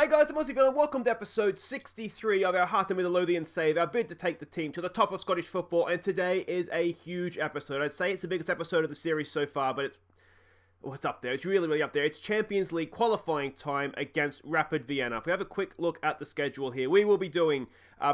Hi guys, I'm Aussie and welcome to episode 63 of our Hearts of Midlothian save, our bid to take the team to the top of Scottish football, and today is a huge episode. I'd say it's the biggest episode of the series so far, but it's up there. It's really up there. It's Champions League qualifying time against Rapid Vienna. If we have a quick look at the schedule here, we will be doing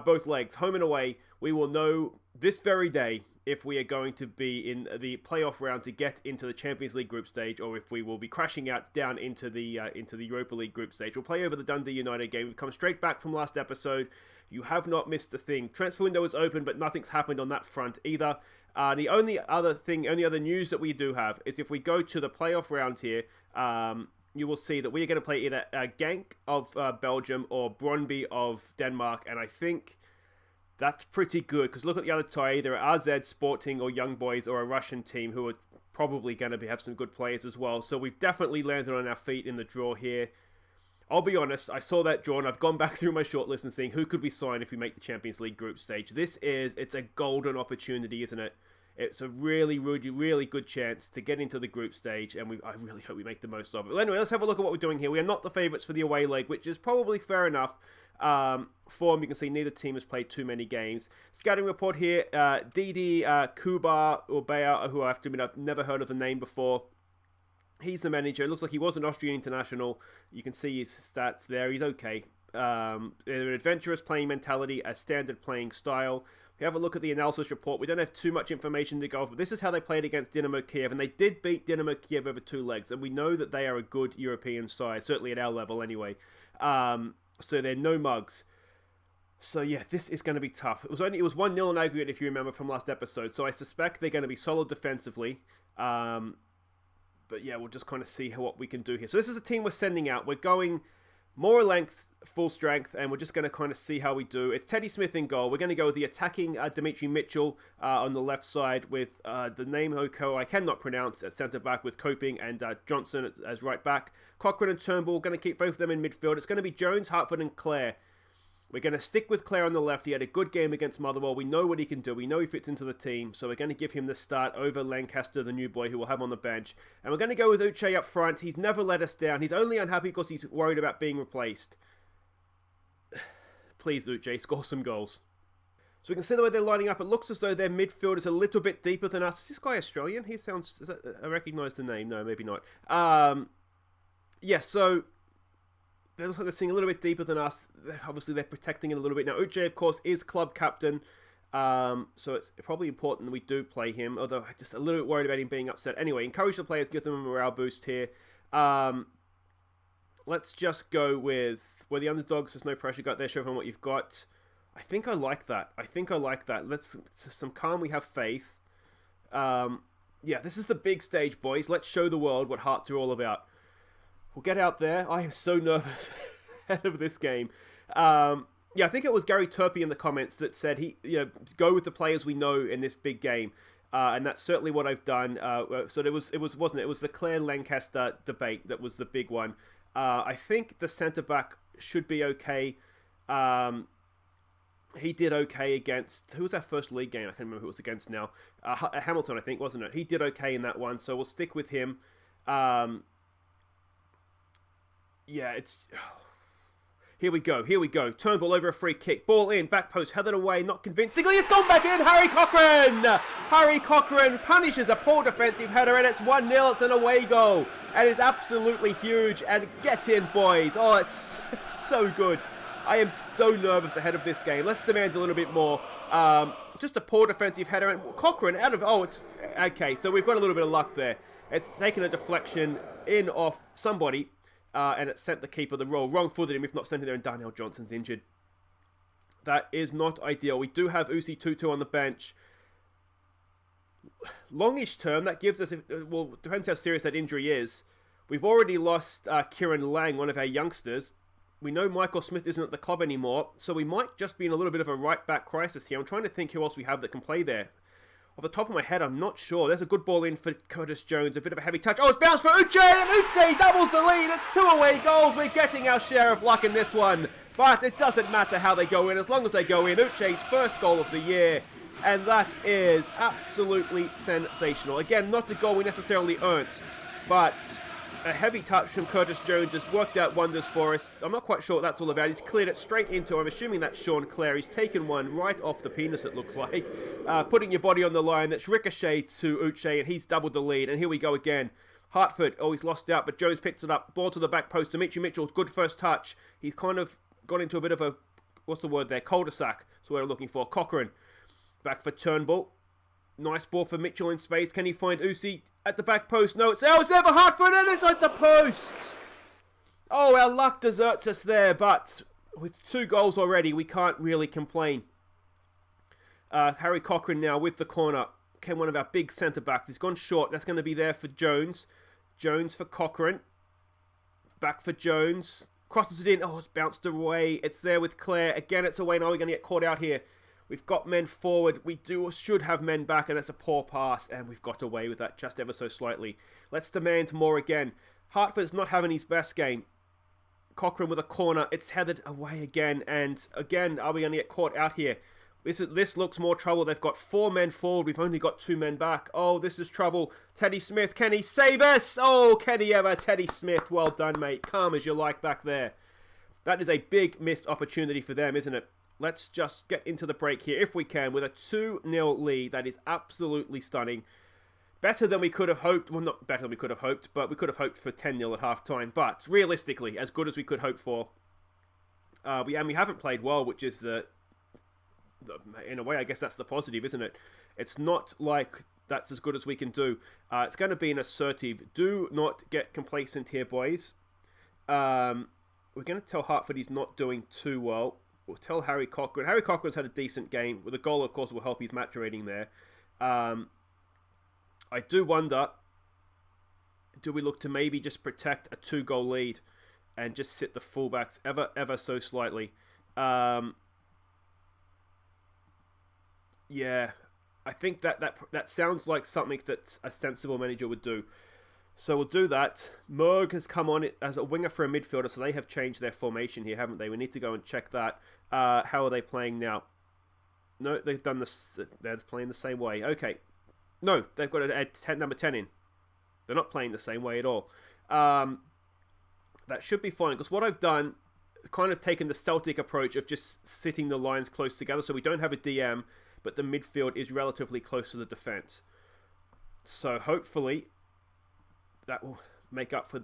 both legs, home and away. We will know this very day if we are going to be in the playoff round to get into the Champions League group stage, or if we will be crashing out down into the Europa League group stage. We'll play over the Dundee United game. We've come straight back from last episode. You have not missed a thing. Transfer window is open, but nothing's happened on that front either. The only other news that we do have is if we go to the playoff round here, you will see that we are going to play either Genk of Belgium or Brøndby of Denmark, and I think that's pretty good, because look at the other tie, either AZ, Sporting, or Young Boys, or a Russian team who are probably going to have some good players as well. So we've definitely landed on our feet in the draw here. I'll be honest, I saw that draw and I've gone back through my shortlist and seeing who could we sign if we make the Champions League group stage. It's a golden opportunity, isn't it? It's a really good chance to get into the group stage, and I really hope we make the most of it. Well, anyway, let's have a look at what we're doing here. We are not the favourites for the away leg, which is probably fair enough. Form, you can see neither team has played too many games. Scouting report here, Didi Kuba Urbea, who I have to admit I've never heard of the name before. He's the manager. It looks like he was an Austrian international. You can see his stats there. He's okay. An adventurous playing mentality, a standard playing style. We have a look at the analysis report. We don't have too much information to go off, but this is how they played against Dynamo Kiev, and they did beat Dynamo Kiev over two legs, and we know that they are a good European side, certainly at our level anyway. So they're no mugs. So yeah, this is going to be tough. It was 1-0 in aggregate, if you remember from last episode, so I suspect they're going to be solid defensively. But yeah, we'll just kind of see what we can do here. So this is a team we're sending out. We're going more length, full strength, and we're just going to kind of see how we do. It's Teddy Smith in goal. We're going to go with the attacking Dimitri Mitchell on the left side with the name Hoko I cannot pronounce at centre-back, with Coping and Johnson as right-back. Cochrane and Turnbull, going to keep both of them in midfield. It's going to be Jones, Hartford and Clare. We're going to stick with Clare on the left. He had a good game against Motherwell. We know what he can do. We know he fits into the team. So we're going to give him the start over Lancaster, the new boy, who we'll have on the bench. And we're going to go with Uche up front. He's never let us down. He's only unhappy because he's worried about being replaced. Please, Uche, score some goals. So we can see the way they're lining up. It looks as though their midfield is a little bit deeper than us. Is this guy Australian? He sounds... I recognise the name. No, maybe not. Yeah, so... They look like they're seeing a little bit deeper than us. Obviously, they're protecting it a little bit. Now, Uche, of course, is club captain. So it's probably important that we do play him. Although, I'm just a little bit worried about him being upset. Anyway, encourage the players, give them a morale boost here. Let's just go with... We're the underdogs. There's no pressure. Got there. Show them what you've got. I think I like that. Let's some calm. We have faith. Yeah, this is the big stage, boys. Let's show the world what Hearts are all about. We'll get out there. I am so nervous ahead of this game. Yeah, I think it was Gary Turpie in the comments that said go with the players we know in this big game, and that's certainly what I've done. So it was the Clare Lancaster debate that was the big one. I think the centre back should be okay. He did okay against... Who was our first league game? I can't remember who it was against now. Hamilton, I think, wasn't it? He did okay in that one, so we'll stick with him. Yeah, it's... Here we go. Turnbull over a free kick. Ball in, back post, headed away, not convincingly. It's gone back in. Harry Cochrane punishes a poor defensive header, and it's 1-0. It's an away goal. And it's absolutely huge. And get in, boys. Oh, it's so good. I am so nervous ahead of this game. Let's demand a little bit more. Just a poor defensive header. And Cochrane out of... Oh, it's... Okay, so we've got a little bit of luck there. It's taken a deflection in off somebody. And it sent the keeper the roll. Wrong-footed him, if not sent him there, and Darnell Johnson's injured. That is not ideal. We do have Usi Tutu on the bench. Longish term, that gives us... Well, depends how serious that injury is. We've already lost Kieran Lang, one of our youngsters. We know Michael Smith isn't at the club anymore, so we might just be in a little bit of a right-back crisis here. I'm trying to think who else we have that can play there. Off the top of my head, I'm not sure. There's a good ball in for Curtis Jones. A bit of a heavy touch. Oh, it's bounced for Uche, and Uche doubles the lead. It's 2 away goals. We're getting our share of luck in this one. But it doesn't matter how they go in, as long as they go in. Uche's first goal of the year. And that is absolutely sensational. Again, not the goal we necessarily earned, but A heavy touch from Curtis Jones has worked out wonders for us. I'm not quite sure what that's all about. He's cleared it straight into, I'm assuming that's Sean Clare. He's taken one right off the penis, it looked like. Putting your body on the line. That's ricocheted to Uche, and he's doubled the lead. And here we go again. Hartford, he's lost out, but Jones picks it up. Ball to the back post to Mitchell Mitchell. Good first touch. He's kind of got into a bit of a, what's the word there? Cul-de-sac. That's what we're looking for. Cochrane. Back for Turnbull. Nice ball for Mitchell in space. Can he find Usi at the back post? No, it's there for Hartford, and it's at the post. Oh, our luck deserts us there, but with 2 goals already, we can't really complain. Harry Cochrane now with the corner. Okay, one of our big centre-backs. He's gone short. That's going to be there for Jones. Jones for Cochrane. Back for Jones. Crosses it in. Oh, it's bounced away. It's there with Clare. Again, it's away. Now we're going to get caught out here. We've got men forward. We should have men back, and that's a poor pass, and we've got away with that just ever so slightly. Let's demand more again. Hartford's not having his best game. Cochrane with a corner. It's headed away again, and again, are we going to get caught out here? This looks more trouble. They've got 4 men forward. We've only got 2 men back. Oh, this is trouble. Teddy Smith, can he save us? Oh, can he ever? Teddy Smith, well done, mate. Calm as you like back there. That is a big missed opportunity for them, isn't it? Let's just get into the break here, if we can, with a 2-0 lead. That is absolutely stunning. Better than we could have hoped. Well, not better than we could have hoped, but we could have hoped for 10-0 at half-time. But realistically, as good as we could hope for. We haven't played well, which is in a way, I guess that's the positive, isn't it? It's not like that's as good as we can do. It's going to be an assertive. Do not get complacent here, boys. We're going to tell Hartford he's not doing too well. We'll tell Harry Cochrane. Harry Cochrane's had a decent game. With a goal, of course, will help his match rating there. I do wonder, do we look to maybe just protect a 2-goal lead and just sit the fullbacks ever so slightly? Yeah, I think that sounds like something that a sensible manager would do. So we'll do that. Merg has come on as a winger for a midfielder, so they have changed their formation here, haven't they? We need to go and check that. How are they playing now? No, they've done this. They're playing the same way. Okay. No, they've got to add number 10 in. They're not playing the same way at all. That should be fine, because what I've done, kind of taken the Celtic approach of just sitting the lines close together, so we don't have a DM, but the midfield is relatively close to the defence. So hopefully that will make up for.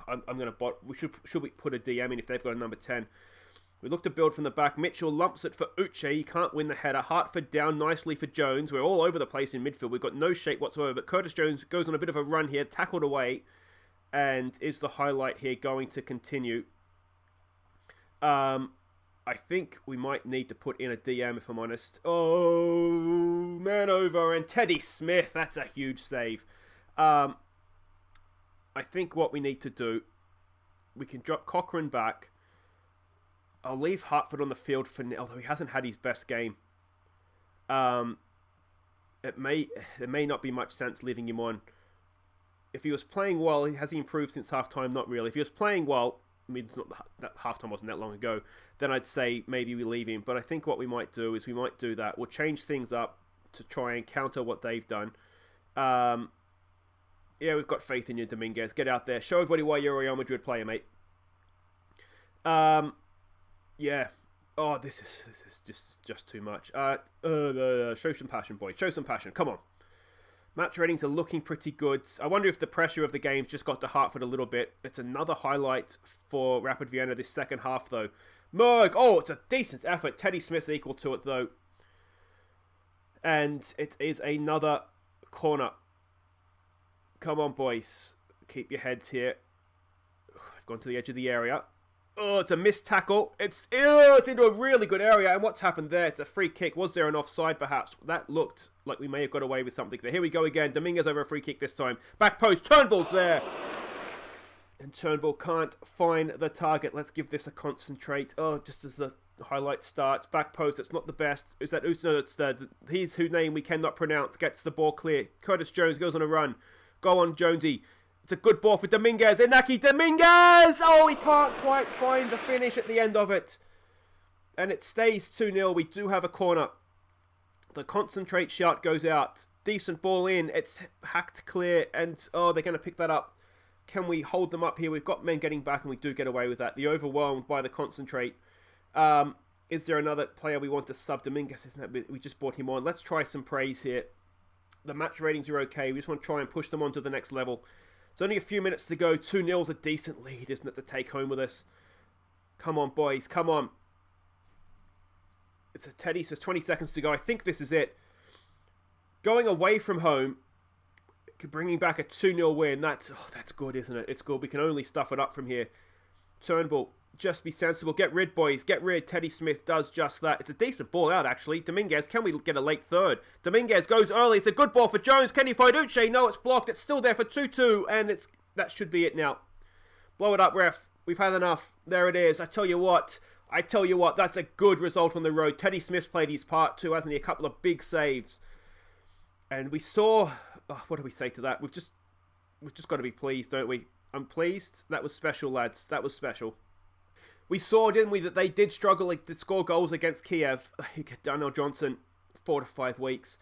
I'm going to should we put a DM in if they've got a number 10? We look to build from the back. Mitchell lumps it for Uche. He can't win the header. Hartford down nicely for Jones. We're all over the place in midfield. We've got no shape whatsoever. But Curtis Jones goes on a bit of a run here, tackled away, and is the highlight here going to continue. I think we might need to put in a DM if I'm honest. Oh, man over, and Teddy Smith. That's a huge save. I think what we need to do, we can drop Cochrane back. I'll leave Hartford on the field for now, although he hasn't had his best game. There may not be much sense leaving him on. If he was playing well, has he improved since halftime? Not really. If he was playing well, I mean, it's not that halftime wasn't that long ago, then I'd say maybe we leave him. But I think what we might do is we might do that. We'll change things up to try and counter what they've done. Yeah, we've got faith in you, Dominguez. Get out there. Show everybody why you're a Real Madrid player, mate. Yeah. Oh, this is just too much. Show some passion, boys. Show some passion. Come on. Match ratings are looking pretty good. I wonder if the pressure of the game's just got to Hartford a little bit. It's another highlight for Rapid Vienna this second half, though. Merg. Oh, it's a decent effort. Teddy Smith's equal to it, though. And it is another corner. Come on, boys. Keep your heads here. I've gone to the edge of the area. Oh, it's a missed tackle. It's into a really good area. And what's happened there? It's a free kick. Was there an offside, perhaps? That looked like we may have got away with something there. Here we go again. Dominguez over a free kick this time. Back post. Turnbull's there. And Turnbull can't find the target. Let's give this a concentrate. Oh, just as the highlight starts. Back post. It's not the best. Is that no, it's he's whose name we cannot pronounce. Gets the ball clear. Curtis Jones goes on a run. Go on, Jonesy. It's a good ball for Dominguez. Inaki Dominguez! Oh, he can't quite find the finish at the end of it. And it stays 2-0. We do have a corner. The concentrate shot goes out. Decent ball in. It's hacked clear. And, oh, they're going to pick that up. Can we hold them up here? We've got men getting back, and we do get away with that. The overwhelmed by the concentrate. Is there another player we want to sub? Dominguez, isn't it? We just brought him on. Let's try some praise here. The match ratings are okay. We just want to try and push them on to the next level. It's only a few minutes to go. 2-0's a decent lead, isn't it, to take home with us? Come on, boys. Come on. It's a Teddy, so there's 20 seconds to go. I think this is it. Going away from home, bringing back a 2-0 win. That's good, isn't it? It's good. We can only stuff it up from here. Turnbull, just be sensible. Get rid, boys. Get rid. Teddy Smith does just that. It's a decent ball out, actually. Dominguez, can we get a late third? Dominguez goes early. It's a good ball for Jones. Kenny Fiducci. No, it's blocked. It's still there for 2-2, and that should be it now. Blow it up, ref. We've had enough. There it is. I tell you what, that's a good result on the road. Teddy Smith's played his part too, hasn't he? A couple of big saves. And we saw... Oh, what do we say to that? We've just got to be pleased, don't we? I'm pleased. That was special, lads. That was special. We saw, didn't we, that they did struggle to score goals against Kiev. Daniel Johnson, 4 to 5 weeks.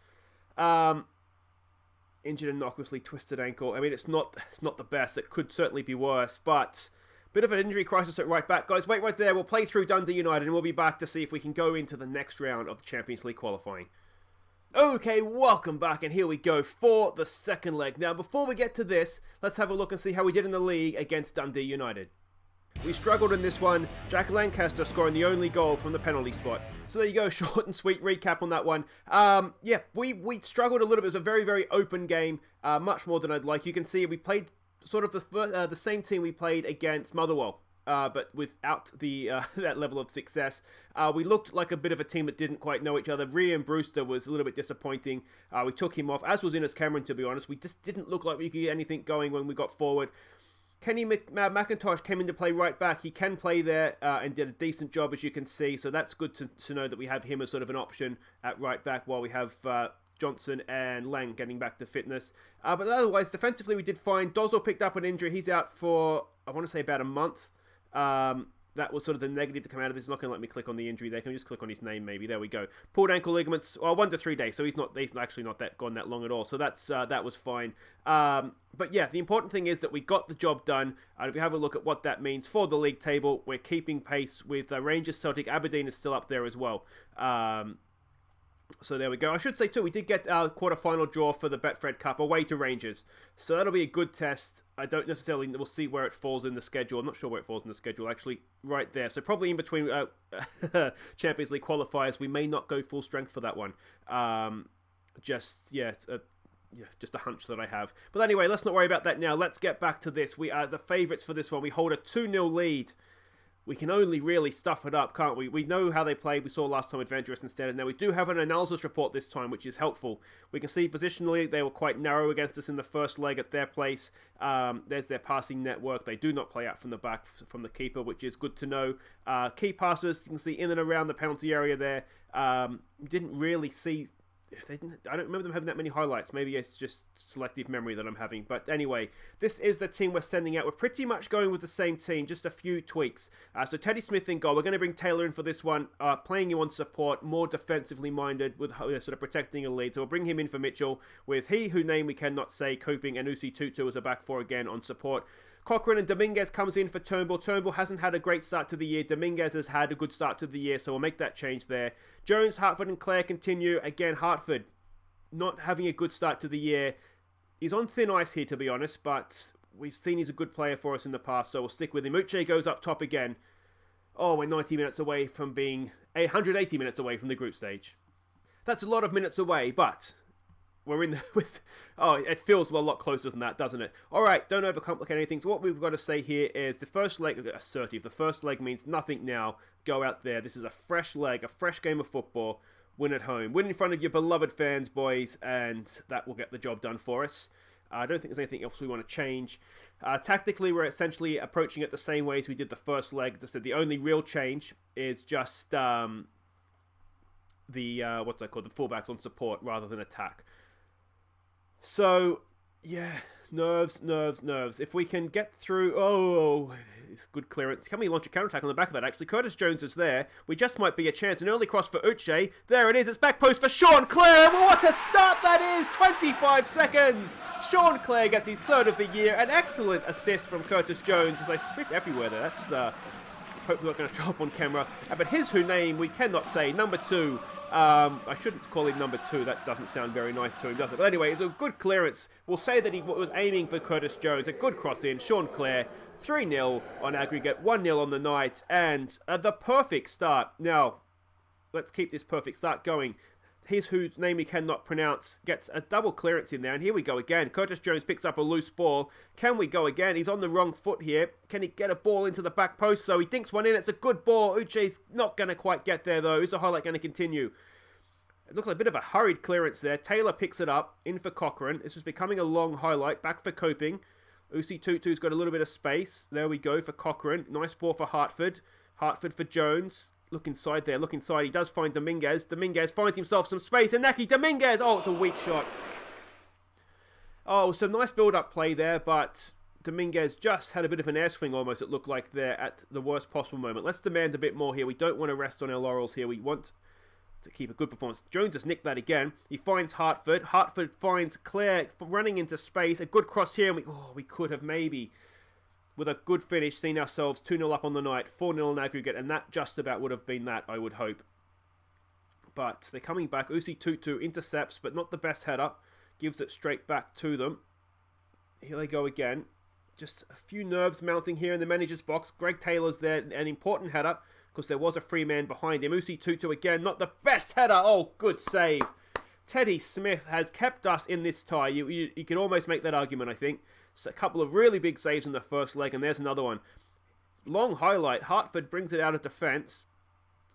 Injured innocuously, twisted ankle. I mean, it's not the best. It could certainly be worse, but bit of an injury crisis at right back. Guys, wait right there. We'll play through Dundee United and we'll be back to see if we can go into the next round of the Champions League qualifying. Okay, welcome back, and here we go for the second leg. Now, before we get to this, let's have a look and see how we did in the league against Dundee United. We struggled in this one, Jack Lancaster scoring the only goal from the penalty spot. So there you go, short and sweet recap on that one. Yeah, we struggled a little bit. It was a very, very open game, much more than I'd like. You can see we played sort of the same team we played against Motherwell. But without the that level of success. We looked like a bit of a team that didn't quite know each other. Rian Brewster was a little bit disappointing. We took him off, as was Innes Cameron, to be honest. We just didn't look like we could get anything going when we got forward. Kenny McIntosh came into play right back. He can play there and did a decent job, as you can see. So that's good to know that we have him as sort of an option at right back while we have Johnson and Lang getting back to fitness. But otherwise, defensively, we did fine. Dozell picked up an injury. He's out for, I want to say, about a month. That was sort of the negative to come out of this. It's not going to let me click on the injury there. Can we just click on his name maybe? There we go. Pulled ankle ligaments, 1 to 3 days. So he's actually not gone that long at all. So that was fine. But yeah, the important thing is that we got the job done. And if we have a look at what that means for the league table, we're keeping pace with Rangers, Celtic. Aberdeen is still up there as well. So there we go. I should say too, we did get our quarter-final draw for the Betfred Cup away to Rangers. So that'll be a good test. I don't necessarily... We'll see where it falls in the schedule. I'm not sure where it falls in the schedule, actually. Right there. So probably in between Champions League qualifiers. We may not go full strength for that one. It's just a hunch that I have. But anyway, let's not worry about that now. Let's get back to this. We are the favourites for this one. We hold a 2-0 lead. We can only really stuff it up, can't we? We know how they played. We saw last time Adventurous instead. And now we do have an analysis report this time, which is helpful. We can see positionally they were quite narrow against us in the first leg at their place. There's their passing network. They do not play out from the back from the keeper, which is good to know. Key passes, you can see in and around the penalty area there. We didn't really see... I don't remember them having that many highlights. Maybe it's just selective memory that I'm having. But anyway, this is the team we're sending out. We're pretty much going with the same team, just a few tweaks. So Teddy Smith in goal. We're going to bring Taylor in for this one, playing him on support, more defensively minded, with sort of protecting a lead. So we'll bring him in for Mitchell, with he who name we cannot say, coping, and Usi Tutu as a back four again on support. Cochrane and Dominguez comes in for Turnbull. Turnbull hasn't had a great start to the year. Dominguez has had a good start to the year, so we'll make that change there. Jones, Hartford and Clare continue. Again, Hartford not having a good start to the year. He's on thin ice here, to be honest, but we've seen he's a good player for us in the past, so we'll stick with him. Uche goes up top again. Oh, we're 90 minutes away from being 180 minutes away from the group stage. That's a lot of minutes away, but... We're in the... Oh, it feels a lot closer than that, doesn't it? All right, don't overcomplicate anything. So what we've got to say here is the first leg... Assertive. The first leg means nothing now. Go out there. This is a fresh leg, a fresh game of football. Win at home. Win in front of your beloved fans, boys, and that will get the job done for us. I don't think there's anything else we want to change. Tactically, we're essentially approaching it the same way as we did the first leg. As I said, the only real change is just the fullbacks on support rather than attack. So, yeah, nerves. If we can get through... Good clearance. Can we launch a counter-attack on the back of that, actually? Curtis Jones is there. We just might be a chance. An early cross for Uche. There it is. It's back post for Sean Clare. What a start that is. 25 seconds. Sean Clare gets his third of the year. An excellent assist from Curtis Jones. As I spit everywhere there. That's hopefully not going to show up on camera. But his name we cannot say. Number 2. I shouldn't call him number 2. That doesn't sound very nice to him, does it? But anyway, it's a good clearance. We'll say that he was aiming for Curtis Jones. A good cross in. Sean Clare, 3-0 on aggregate, 1-0 on the night, and the perfect start. Now, let's keep this perfect start going. Here's whose name we cannot pronounce. Gets a double clearance in there, and here we go again. Curtis Jones picks up a loose ball. Can we go again? He's on the wrong foot here. Can he get a ball into the back post, though? He dinks one in. It's a good ball. Uche's not going to quite get there, though. Is the highlight going to continue? It looks like a bit of a hurried clearance there. Taylor picks it up. In for Cochrane. This is becoming a long highlight. Back for Coping. Usi Tutu's got a little bit of space. There we go for Cochrane. Nice ball for Hartford. Hartford for Jones. Look inside there. Look inside. He does find Dominguez. Dominguez finds himself some space. And Naki Dominguez. Oh, it's a weak shot. Oh, some nice build-up play there, but Dominguez just had a bit of an air swing almost, it looked like, there at the worst possible moment. Let's demand a bit more here. We don't want to rest on our laurels here. We want to keep a good performance. Jones has nicked that again. He finds Hartford. Hartford finds Clare running into space. A good cross here. And we could have maybe, with a good finish, seen ourselves 2-0 up on the night, 4-0 in aggregate, and that just about would have been that, I would hope. But they're coming back. Usi Tutu intercepts, but not the best header. Gives it straight back to them. Here they go again. Just a few nerves mounting here in the manager's box. Greg Taylor's there, an important header, because there was a free man behind him. Usi Tutu again, not the best header. Oh, good save. Teddy Smith has kept us in this tie. You could almost make that argument, I think. So a couple of really big saves in the first leg, and there's another one. Long highlight. Hartford brings it out of defence.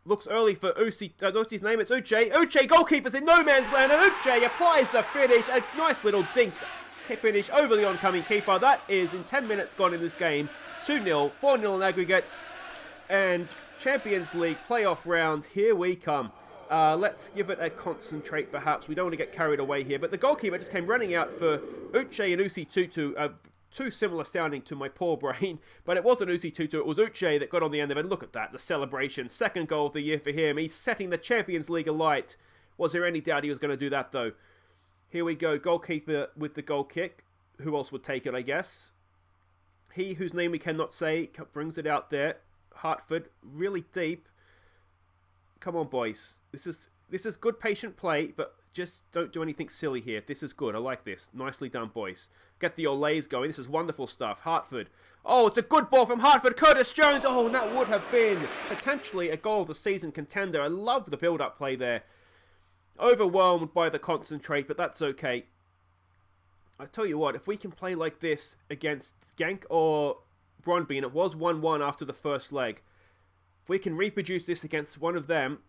Looks early for Usti. Usti's name, it's Uche. Uche, goalkeeper's in no man's land, and Uche applies the finish. A nice little dink finish over the oncoming keeper. That is in 10 minutes gone in this game. 2-0, 4-0 in aggregate. And Champions League playoff round, here we come. Let's give it a concentrate, perhaps. We don't want to get carried away here. But the goalkeeper just came running out for Uche and Usi Tutu. Too similar sounding to my poor brain. But it wasn't Usi Tutu, it was Uche that got on the end of it. Look at that, the celebration. Second goal of the year for him. He's setting the Champions League alight. Was there any doubt he was going to do that, though? Here we go, goalkeeper with the goal kick. Who else would take it, I guess? He whose name we cannot say brings it out there. Hartford, really deep. Come on, boys. This is good patient play, but just don't do anything silly here. This is good. I like this. Nicely done, boys. Get the Olays going. This is wonderful stuff. Hartford. Oh, it's a good ball from Hartford. Curtis Jones. Oh, and that would have been potentially a goal of the season contender. I love the build-up play there. Overwhelmed by the concentrate, but that's okay. I tell you what, if we can play like this against Genk or Brøndby, and it was 1-1 after the first leg, if we can reproduce this against one of them,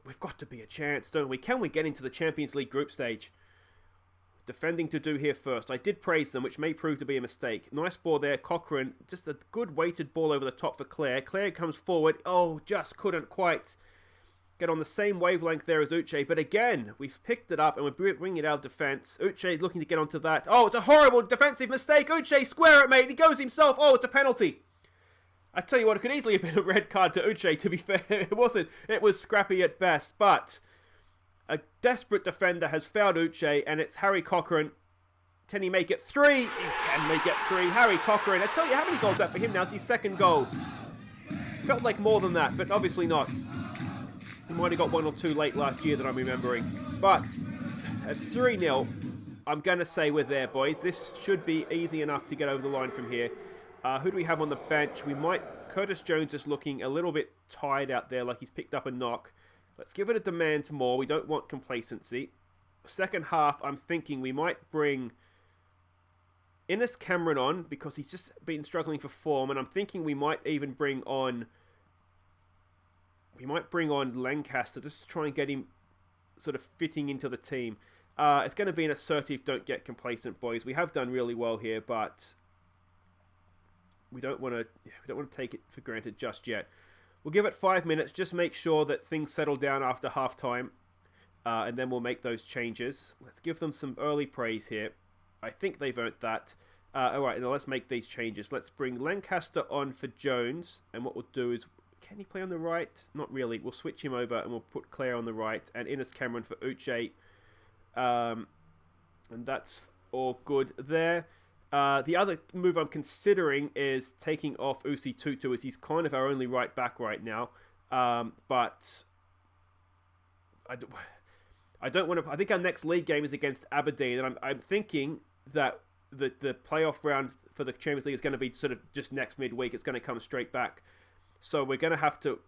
we've got to be a chance, don't we? Can we get into the Champions League group stage? Defending to do here first. I did praise them, which may prove to be a mistake. Nice ball there, Cochrane. Just a good weighted ball over the top for Clare. Clare comes forward. Oh, just couldn't quite get on the same wavelength there as Uche. But again, we've picked it up and we're bringing it out of defence. Uche looking to get onto that. Oh, it's a horrible defensive mistake. Uche, square it, mate. He goes himself. Oh, it's a penalty. I tell you what, it could easily have been a red card to Uche, to be fair. It wasn't. It was scrappy at best. But a desperate defender has fouled Uche, and it's Harry Cochrane. Can he make it 3? He can make it 3. Harry Cochrane. I tell you, how many goals is that for him now? It's his second goal. Felt like more than that, but obviously not. He might have got 1 or 2 late last year that I'm remembering. But at 3-0, I'm going to say we're there, boys. This should be easy enough to get over the line from here. Who do we have on the bench? Curtis Jones is looking a little bit tired out there, like he's picked up a knock. Let's give it a demand more. We don't want complacency. Second half, I'm thinking we might bring Innes Cameron on, because he's just been struggling for form, and I'm thinking we might even bring on Lancaster, just to try and get him sort of fitting into the team. It's going to be an assertive, don't get complacent, boys. We have done really well here, but we don't want to take it for granted just yet. We'll give it 5 minutes, just make sure that things settle down after half-time, and then we'll make those changes. Let's give them some early praise here. I think they've earned that. All right, now let's make these changes. Let's bring Lancaster on for Jones, and what we'll do is, can he play on the right? Not really. We'll switch him over, and we'll put Claire on the right, and Innes Cameron for Uche. And that's all good there. The other move I'm considering is taking off Usi Tutu, as he's kind of our only right back right now. But I don't want to. I think our next league game is against Aberdeen, and I'm thinking that the playoff round for the Champions League is going to be sort of just next midweek. It's going to come straight back, so we're going to have to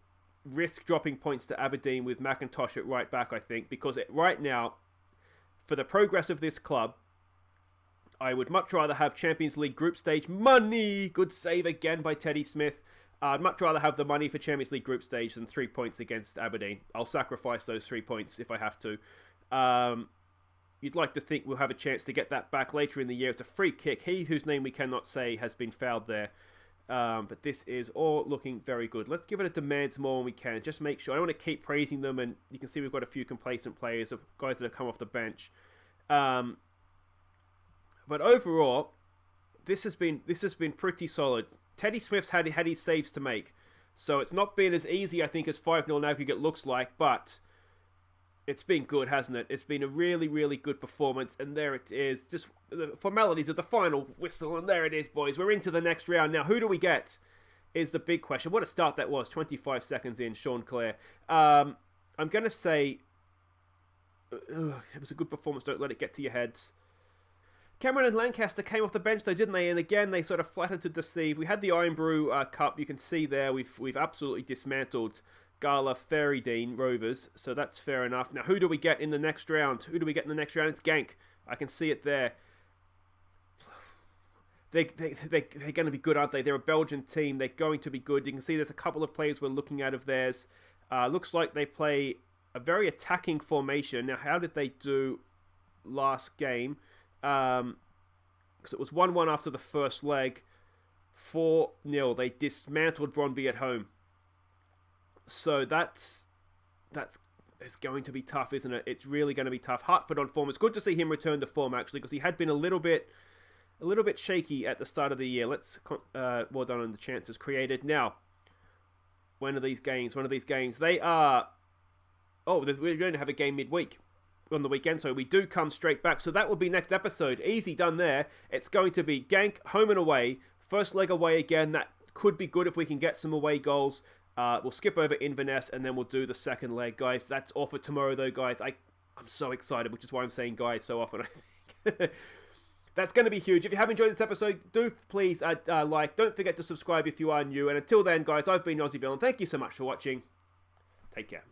risk dropping points to Aberdeen with McIntosh at right back. I think because right now, for the progress of this club, I would much rather have Champions League group stage money. Good save again by Teddy Smith. I'd much rather have the money for Champions League group stage than 3 points against Aberdeen. I'll sacrifice those 3 points if I have to. You'd like to think we'll have a chance to get that back later in the year. It's a free kick. He whose name we cannot say has been fouled there. But this is all looking very good. Let's give it a demand more when we can. Just make sure. I don't want to keep praising them. And you can see we've got a few complacent players, guys that have come off the bench. But overall, this has been pretty solid. Teddy Smith's had his saves to make. So it's not been as easy, I think, as 5-0 now aggregate looks like. But it's been good, hasn't it? It's been a really, really good performance. And there it is. Just the formalities of the final whistle. And there it is, boys. We're into the next round. Now, who do we get is the big question. What a start that was. 25 seconds in, Sean Clare. I'm going to say it was a good performance. Don't let it get to your heads. Cameron and Lancaster came off the bench though, didn't they? And again, they sort of flattered to deceive. We had the Iron Brew Cup. You can see there we've absolutely dismantled Gala Ferrydean Rovers. So that's fair enough. Now, who do we get in the next round? Who do we get in the next round? It's Genk. I can see it there. They're going to be good, aren't they? They're a Belgian team. They're going to be good. You can see there's a couple of players we're looking at of theirs. Looks like they play a very attacking formation. Now, how did they do last game? Because it was 1-1 after the first leg, 4-0. They dismantled Brøndby at home. So that's it's going to be tough, isn't it? It's really going to be tough. Hartford on form. It's good to see him return to form actually, because he had been a little bit shaky at the start of the year. Well done on the chances created. Now, one of these games. They are. Oh, we're going to have a game midweek. On the weekend, so we do come straight back. So that will be next episode. Easy done there. It's going to be Genk, home and away. First leg away again. That could be good if we can get some away goals. We'll skip over Inverness and then we'll do the second leg, guys. That's all for tomorrow, though, guys. I'm so excited, which is why I'm saying guys so often, I think. That's going to be huge. If you have enjoyed this episode, do please like. Don't forget to subscribe if you are new. And until then, guys, I've been Aussie Bill, and thank you so much for watching. Take care.